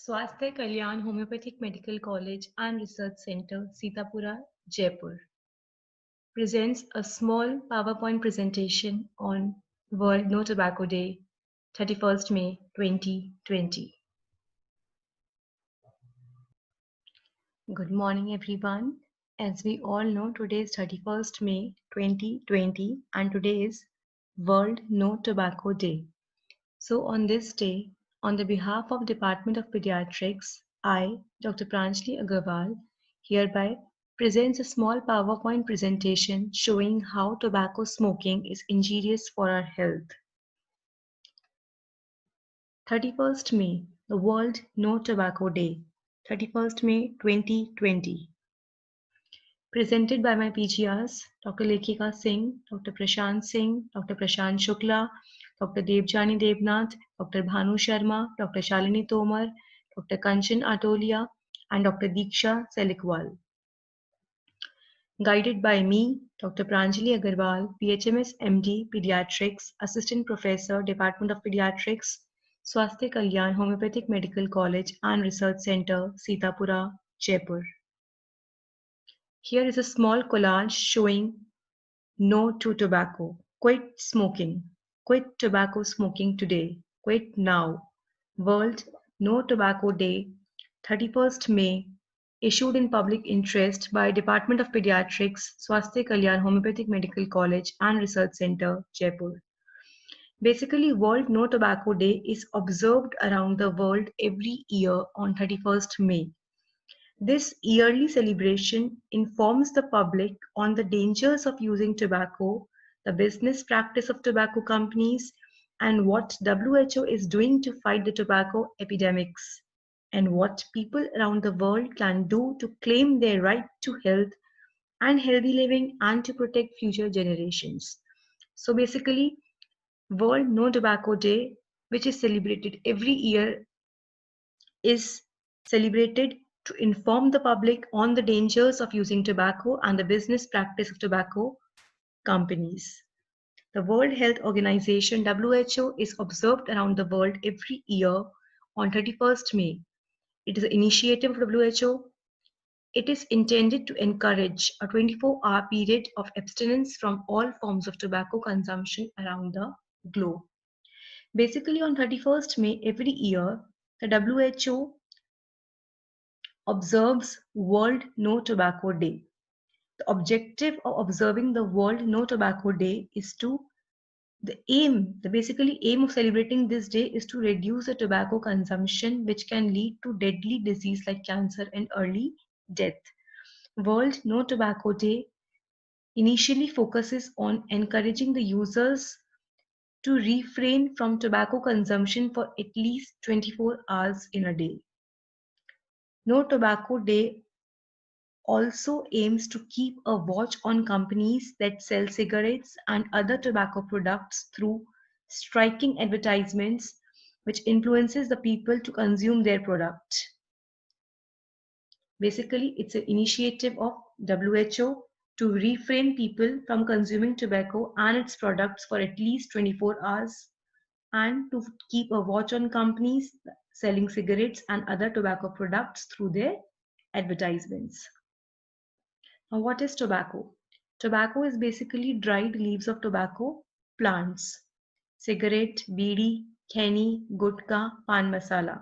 Swasthya Kalyan Homeopathic Medical College and Research Center, Sitapura, Jaipur, presents a small PowerPoint presentation on World No Tobacco Day, 31st May 2020. Good morning, everyone. As we all know, today is 31st May 2020 and today is World No Tobacco Day. So on this day, on the behalf of Department of Pediatrics, I, Dr. Pranjali Agarwal, hereby presents a small PowerPoint presentation showing how tobacco smoking is injurious for our health. 31st May, the World No Tobacco Day, 31st May 2020. Presented by my PGRs, Dr. Lekhika Singh, Dr. Prashant Singh, Dr. Prashant Shukla, Dr. Devjani Devnath, Dr. Bhanu Sharma, Dr. Shalini Tomar, Dr. Kanchan Atolia, and Dr. Diksha Selikwal. Guided by me, Dr. Pranjali Agarwal, PHMS MD, Pediatrics, Assistant Professor, Department of Pediatrics, Swasthya Kalyan Homeopathic Medical College and Research Center, Sitapura, Jaipur. Here is a small collage showing No to Tobacco. Quit smoking. Quit tobacco smoking today. Quit now. World No Tobacco Day, 31st May, issued in public interest by Department of Pediatrics, Swasthya Kalyan Homeopathic Medical College and Research Center, Jaipur. Basically, World No Tobacco Day is observed around the world every year on 31st May. This yearly celebration informs the public on the dangers of using tobacco, the business practice of tobacco companies, and what WHO is doing to fight the tobacco epidemics, and what people around the world can do to claim their right to health and healthy living and to protect future generations. So basically, World No Tobacco Day, which is celebrated every year, is celebrated to inform the public on the dangers of using tobacco and the business practice of tobacco companies. The World Health Organization (WHO) is observed around the world every year on 31st May. It is an initiative of WHO. It is intended to encourage a 24-hour period of abstinence from all forms of tobacco consumption around the globe. Basically, on 31st May every year, the WHO observes World No Tobacco Day. The objective of observing the World No Tobacco Day is to the basically aim of celebrating this day is to reduce the tobacco consumption, which can lead to deadly disease like cancer and early death. World No Tobacco Day initially focuses on encouraging the users to refrain from tobacco consumption for at least 24 hours in a day. No Tobacco Day also aims to keep a watch on companies that sell cigarettes and other tobacco products through striking advertisements which influences the people to consume their product. Basically, it's an initiative of WHO to refrain people from consuming tobacco and its products for at least 24 hours and to keep a watch on companies selling cigarettes and other tobacco products through their advertisements. Now, what is tobacco? Tobacco is basically dried leaves of tobacco plants. Cigarette, bidi, kheni, gutka, pan masala.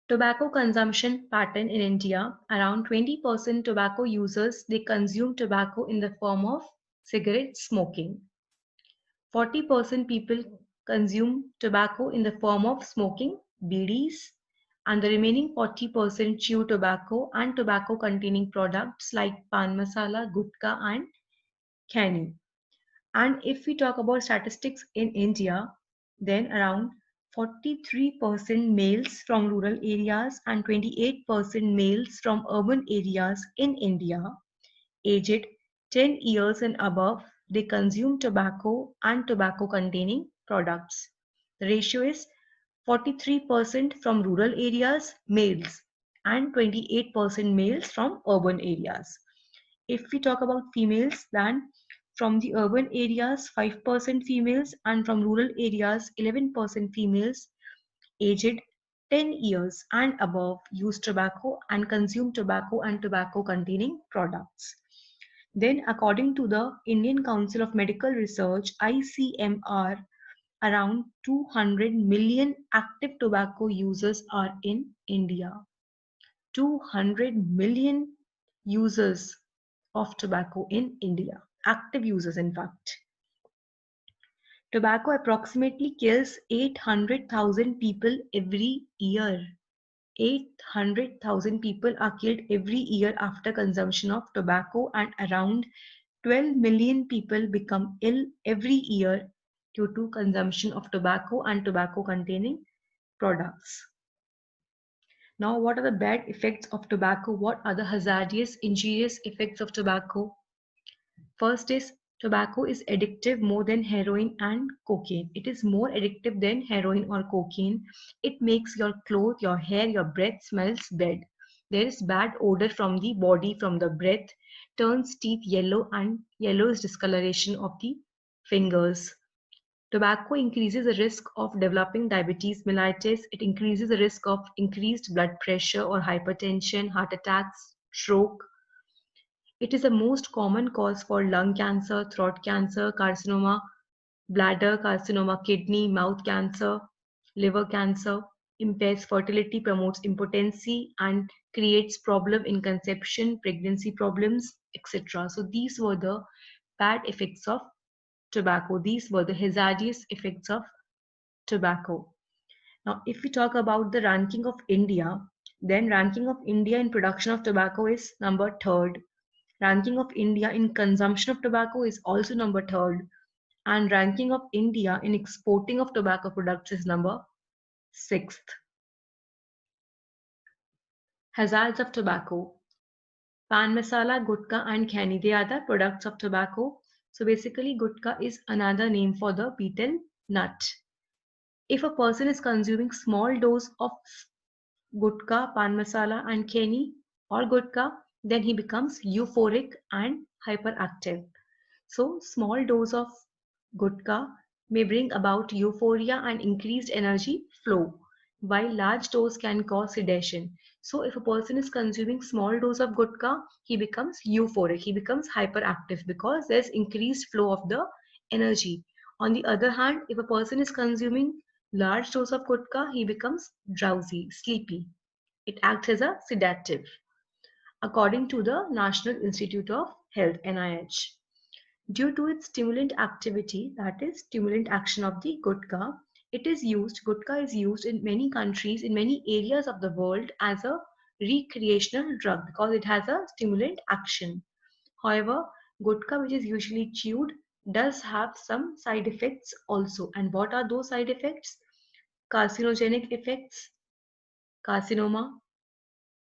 Tobacco consumption pattern in India. Around 20% tobacco users, they consume tobacco in the form of cigarette smoking. 40% people consume tobacco in the form of smoking bidis, and the remaining 40% chew tobacco and tobacco containing products like pan masala, gutka, and khani. And if we talk about statistics in India, then around 43% males from rural areas and 28% males from urban areas in India, aged 10 years and above, they consume tobacco and tobacco containing products. The ratio is 43% from rural areas, males, and 28% males from urban areas. If we talk about females, then From the urban areas, 5% females, and from rural areas, 11% females aged 10 years and above use tobacco and consume tobacco and tobacco containing products. Then, according to the Indian Council of Medical Research, ICMR, around 200 million active tobacco users are in India. 200 million users of tobacco in India, active users in fact. Tobacco approximately kills 800,000 people every year. 800,000 people are killed every year after consumption of tobacco, and around 12 million people become ill every year due to consumption of tobacco and tobacco containing products. Now, what are the bad effects of tobacco? What are the hazardous, injurious effects of tobacco? First is tobacco is addictive more than heroin and cocaine. It is more addictive than heroin or cocaine. It makes your clothes, your hair, your breath smells bad. There is bad odor from the body, from the breath, turns teeth yellow, and yellow is discoloration of the fingers. Tobacco increases the risk of developing diabetes mellitus. It increases the risk of increased blood pressure or hypertension, heart attacks, stroke. It is the most common cause for lung cancer, throat cancer, carcinoma, bladder carcinoma, kidney, mouth cancer, liver cancer, impairs fertility, promotes impotency, and creates problem in conception, pregnancy problems, etc. So these were the bad effects of tobacco. These were the hazardous effects of tobacco. Now, if we talk about the ranking of India, then ranking of India in production of tobacco is number third. Ranking of India in consumption of tobacco is also number third. And ranking of India in exporting of tobacco products is number sixth. Hazards of tobacco. Pan masala, gutka, and khani, they are the products of tobacco. So basically, gutka is another name for the betel nut. If a person is consuming small dose of gutka, pan masala, and kheni or gutka, then he becomes euphoric and hyperactive. So, small dose of gutka may bring about euphoria and increased energy flow, while large dose can cause sedation. So, if a person is consuming small dose of gutka, he becomes euphoric, he becomes hyperactive because there's increased flow of the energy. On the other hand, if a person is consuming large dose of gutka, he becomes drowsy, sleepy. It acts as a sedative, according to the National Institute of Health (NIH). Due to its stimulant activity, that is, stimulant action of the gutka, gutka is used in many countries, in many areas of the world as a recreational drug because it has a stimulant action. However, gutka, which is usually chewed, does have some side effects also. And what are those side effects? Carcinogenic effects, carcinoma,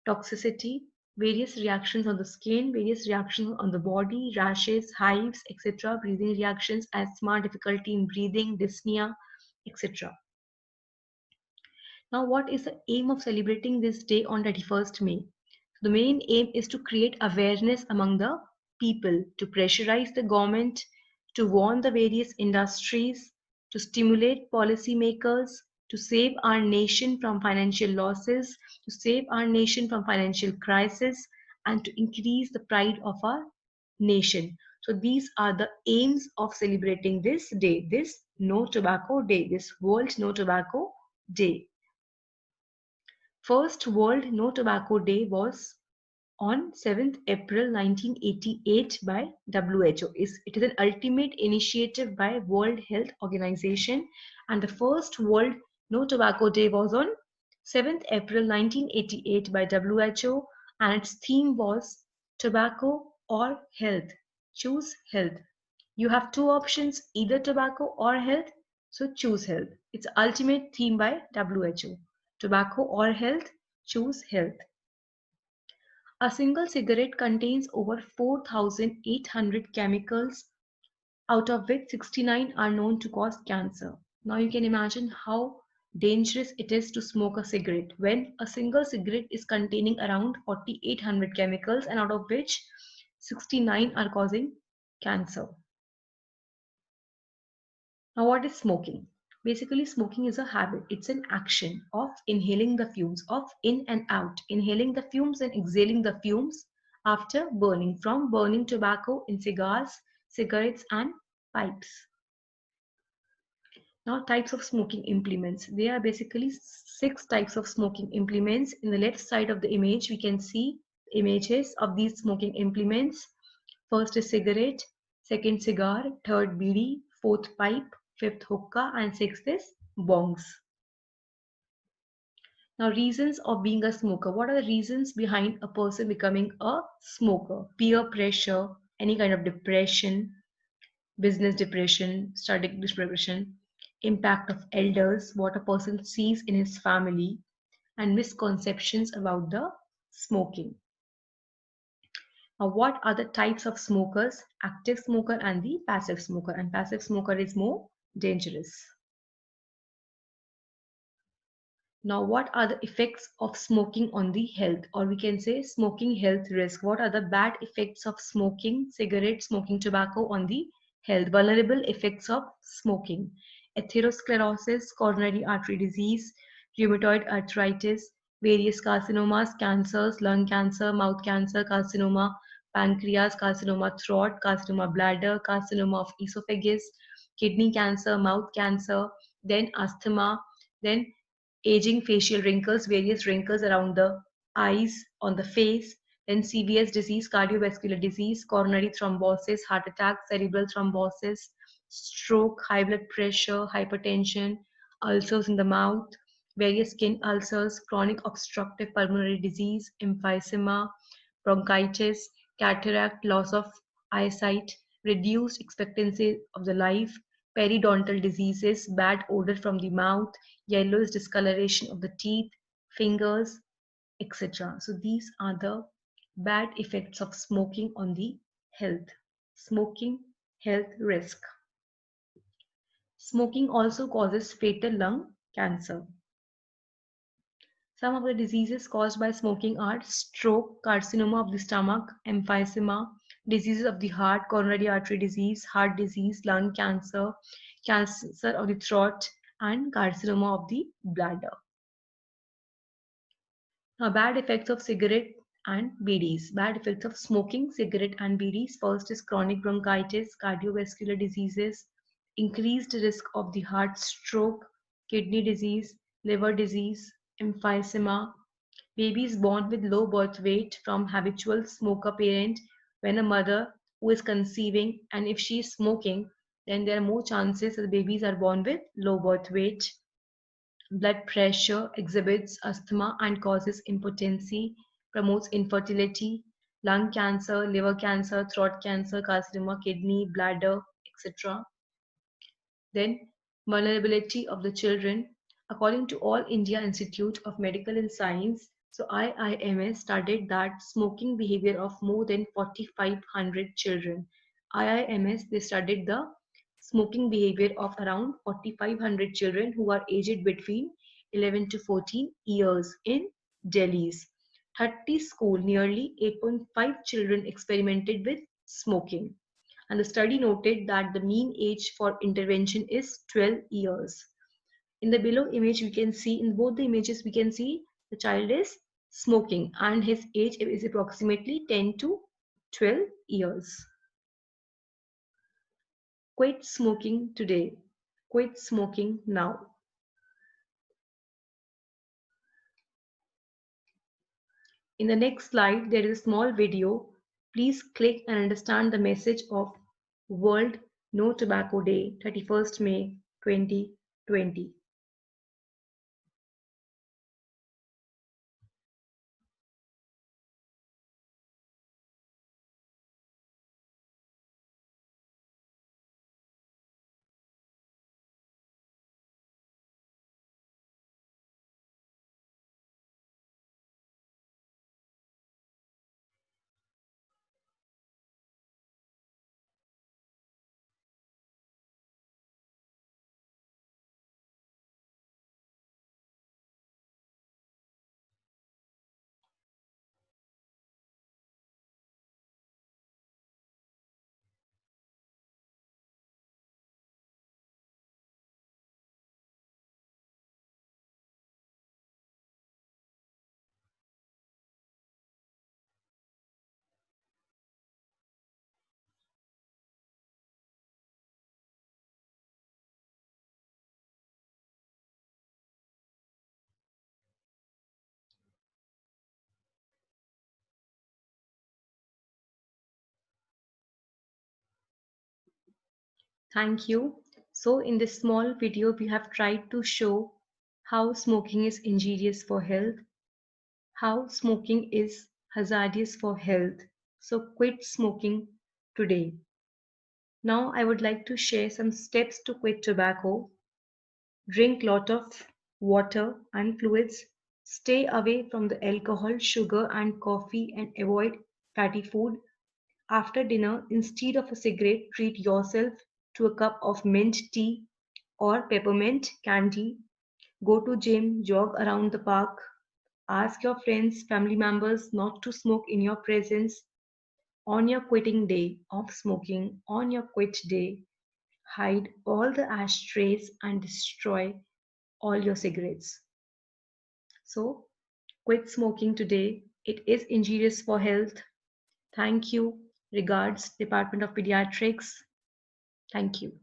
toxicity, various reactions on the skin, various reactions on the body, rashes, hives, etc., breathing reactions, asthma, difficulty in breathing, dyspnea, etc. Now, what is the aim of celebrating this day on 31st May? The main aim is to create awareness among the people, to pressurize the government, to warn the various industries, to stimulate policymakers, to save our nation from financial losses, to save our nation from financial crisis, and to increase the pride of our nation. So these are the aims of celebrating this day, this No Tobacco Day, this World No Tobacco Day. First World No Tobacco Day was on 7th April 1988 by WHO. It is an ultimate initiative by World Health Organization, and the first World No Tobacco Day was on 7th April 1988 by WHO, and its theme was Tobacco or Health. Choose health. You have two options, either tobacco or health, so choose health. It's ultimate theme by WHO. Tobacco or health, choose health. A single cigarette contains over 4,800 chemicals, out of which 69 are known to cause cancer. Now you can imagine how dangerous it is to smoke a cigarette when a single cigarette is containing around 4,800 chemicals and out of which 69 are causing cancer. Now, what is smoking? Basically, smoking is a habit. It's an action of inhaling the fumes, of in and out, inhaling the fumes and exhaling the fumes after burning, from burning tobacco in cigars, cigarettes, and pipes. Now, types of smoking implements. There are basically six types of smoking implements. In the left side of the image, we can see images of these smoking implements. First is cigarette, second cigar, third bidi, fourth pipe, fifth hookah, and sixth is bongs. Now, reasons of being a smoker. What are the reasons behind a person becoming a smoker? Peer pressure, any kind of depression, business depression, study depression, impact of elders, what a person sees in his family, and misconceptions about the smoking. Now, what are the types of smokers? Active smoker and the passive smoker. And passive smoker is more dangerous. Now, what are the effects of smoking on the health? Or we can say smoking health risk. What are the bad effects of smoking cigarette, smoking tobacco on the health? Vulnerable effects of smoking. Atherosclerosis, coronary artery disease, rheumatoid arthritis, various carcinomas, cancers, lung cancer, mouth cancer, carcinoma, pancreas, carcinoma throat, carcinoma bladder, carcinoma of esophagus, kidney cancer, mouth cancer, then asthma, then aging, facial wrinkles, various wrinkles around the eyes, on the face, then CVS disease, cardiovascular disease, coronary thrombosis, heart attack, cerebral thrombosis, stroke, high blood pressure, hypertension, ulcers in the mouth, various skin ulcers, chronic obstructive pulmonary disease, emphysema, bronchitis, cataract, loss of eyesight, reduced expectancy of the life, periodontal diseases, bad odor from the mouth, yellowish discoloration of the teeth, fingers, etc. So these are the bad effects of smoking on the health. Smoking health risk. Smoking also causes fatal lung cancer. Some of the diseases caused by smoking are stroke, carcinoma of the stomach, emphysema, diseases of the heart, coronary artery disease, heart disease, lung cancer, cancer of the throat, and carcinoma of the bladder. Now, bad effects of cigarette and BDs. Bad effects of smoking, cigarette, and BDs. First is chronic bronchitis, cardiovascular diseases, increased risk of the heart stroke, kidney disease, liver disease, emphysema. Babies born with low birth weight from habitual smoker parent. When a mother who is conceiving and if she is smoking, then there are more chances that the babies are born with low birth weight. Blood pressure exhibits asthma and causes impotency, promotes infertility, lung cancer, liver cancer, throat cancer, carcinoma, kidney, bladder, etc. Then, vulnerability of the children. According to All India Institute of Medical and Science, so IIMS studied that smoking behavior of more than 4,500 children. IIMS, they studied the smoking behavior of around 4,500 children who are aged between 11 to 14 years in Delhi's 30 school. Nearly 8.5 children experimented with smoking, and the study noted that the mean age for intervention is 12 years. In the below image, we can see, in both the images, we can see the child is smoking and his age is approximately 10 to 12 years. Quit smoking today. Quit smoking now. In the next slide, there is a small video. Please click and understand the message of World No Tobacco Day, 31st May 2020. Thank you. So in this small video, we have tried to show how smoking is injurious for health, how smoking is hazardous for health. So quit smoking today. Now I would like to share some steps to quit tobacco. Drink lot of water and fluids. Stay away from the alcohol, sugar and coffee and avoid fatty food. After dinner, instead of a cigarette, treat yourself to a cup of mint tea or peppermint candy. Go to gym, jog around the park. Ask your friends, family members not to smoke in your presence. On your quitting day of smoking, on your quit day, hide all the ashtrays and destroy all your cigarettes. So, quit smoking today. It is injurious for health. Thank you. Regards, Department of Pediatrics. Thank you.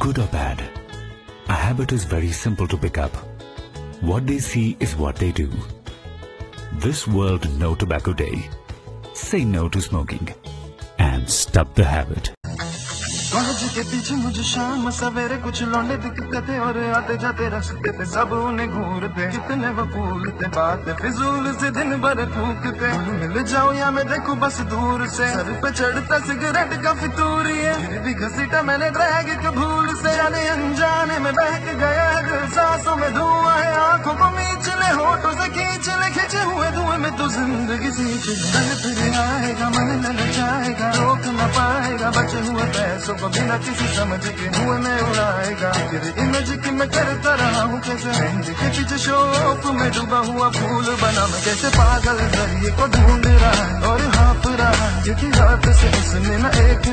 Good or bad, a habit is very simple to pick up. What they see is what they do. This World No Tobacco Day. Say no to smoking and stop the habit. College के पीछे मुझे शाम सवेरे कुछ लौंडे दिखते थे और आते जाते रास्ते पे सब उन्हें घूरते कितने वो फूलते बातें फिजूल से दिन भर फूकते मिल जाओ या मैं देखूं बस दूर से सर पे चढ़ता सिगरेट का फितूर ये फिर भी घसीटा मैंने ड्रैग के भूल से जाने अनजाने में बहक गया सांसों में धुआं है आंखों को मीच ले होठों से खींच ले खिंचे हुए धुएं में तो जिंदगी सींच ले फिर आएगा मन ललचाएगा रोक न पाएगा बचे हुए पैसों को बिना किसी समझ के मुंह में उड़ाएगा तेरे इमेज की मैं करता रहा हूँ कैसे मेहंदी के पीछे शौक में डूबा हुआ फूल बना मैं कैसे पागल जरिए को ढूंढ रहा है और हाँप रहा है क्योंकि रात से उसने न एक